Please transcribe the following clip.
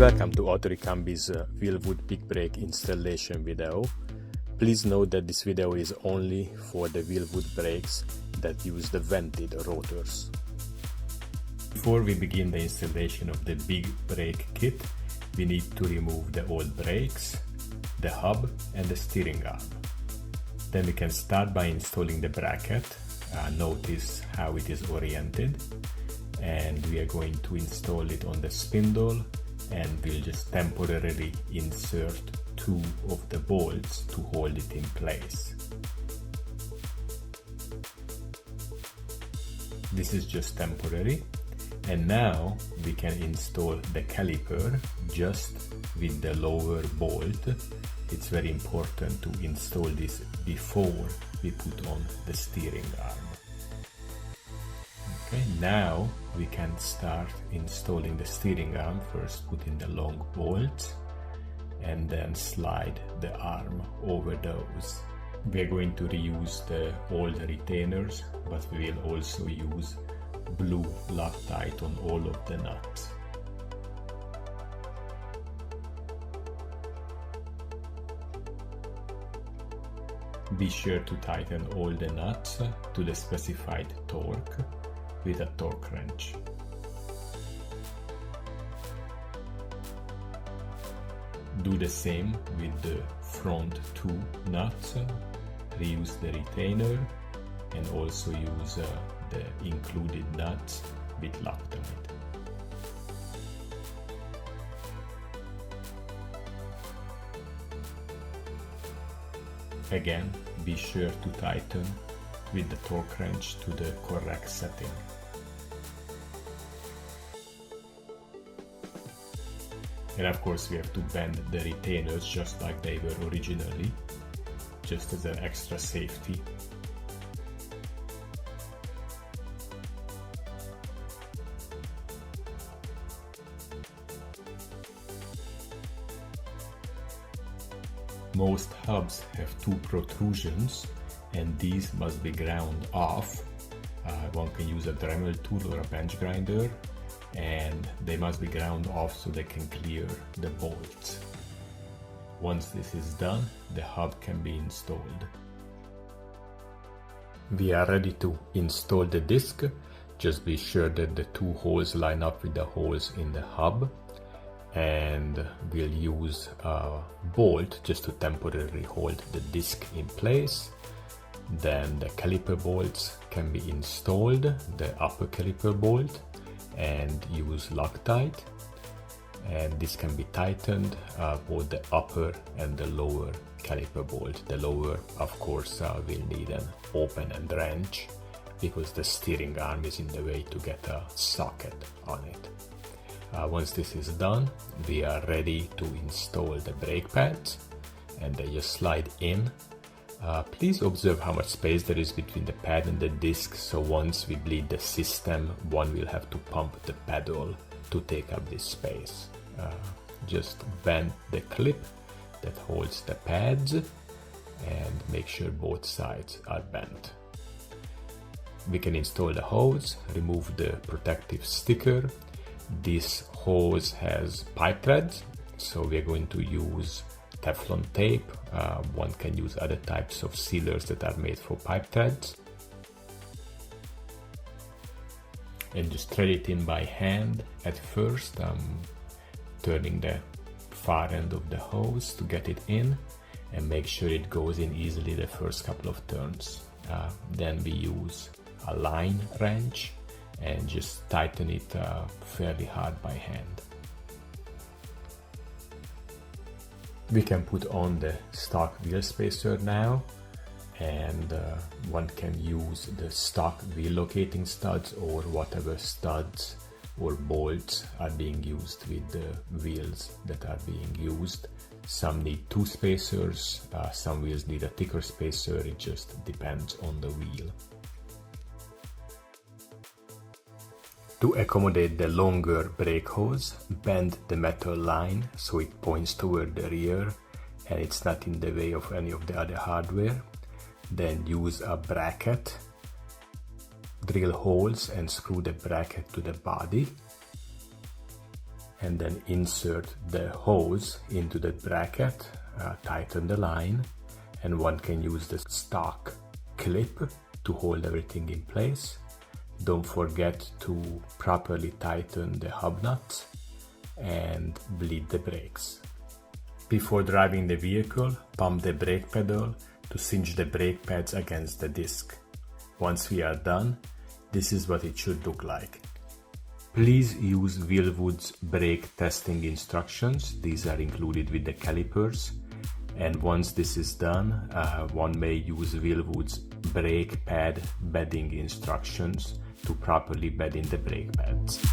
Welcome to Ricambi's Wilwood big brake installation video. Please note that this video is only for the Wilwood brakes that use the vented rotors. Before we begin the installation of the big brake kit, we need to remove the old brakes, the hub and the steering arm. Then we can start by installing the bracket. Notice how it is oriented, and we are going to install it on the spindle, and we'll just temporarily insert two of the bolts to hold it in place. This is just temporary, and now we can install the caliper just with the lower bolt. It's very important to install this before we put on the steering arm. Okay, now we can start installing the steering arm. First put in the long bolts and then slide the arm over those. We are going to reuse the old retainers, but we will also use blue Loctite on all of the nuts. Be sure to tighten all the nuts to the specified torque with a torque wrench. Do the same with the front two nuts. Reuse the retainer and also use the included nuts with Loctite. Again, be sure to tighten with the torque wrench to the correct setting. And of course we have to bend the retainers just like they were originally, just as an extra safety. Most hubs have two protrusions, and these must be ground off. One can use a Dremel tool or a bench grinder, and they must be ground off so they can clear the bolts. Once this is done, the hub can be installed. We are ready to install the disc. Just be sure that the two holes line up with the holes in the hub, and we'll use a bolt just to temporarily hold the disc in place. Then the caliper bolts can be installed, the upper caliper bolt, and use Loctite, and this can be tightened, both the upper and the lower caliper bolt. The lower, of course, will need an open end wrench because the steering arm is in the way to get a socket on it. Once this is done, we are ready to install the brake pads, and they just slide in. Please observe how much space there is between the pad and the disc, so once we bleed the system, one will have to pump the pedal to take up this space. Just bend the clip that holds the pads and make sure both sides are bent. We can install the hose, remove the protective sticker. This hose has pipe threads, so we are going to use Teflon tape. One can use other types of sealers that are made for pipe threads. And just thread it in by hand. At first, I'm turning the far end of the hose to get it in, and make sure it goes in easily the first couple of turns. Then we use a line wrench and just tighten it fairly hard by hand. We can put on the stock wheel spacer now, and one can use the stock wheel locating studs or whatever studs or bolts are being used with the wheels that are being used. Some need two spacers, some wheels need a thicker spacer, it just depends on the wheel. To accommodate the longer brake hose, bend the metal line so it points toward the rear and it's not in the way of any of the other hardware. Then use a bracket, drill holes and screw the bracket to the body. and then insert the hose into the bracket, tighten the line, and one can use the stock clip to hold everything in place. Don't forget to properly tighten the hub nuts and bleed the brakes. Before driving the vehicle, pump the brake pedal to cinch the brake pads against the disc. Once we are done, this is what it should look like. Please use Wilwood's brake testing instructions. These are included with the calipers. And once this is done, one may use Wilwood's brake pad bedding instructions to properly bed in the brake pads.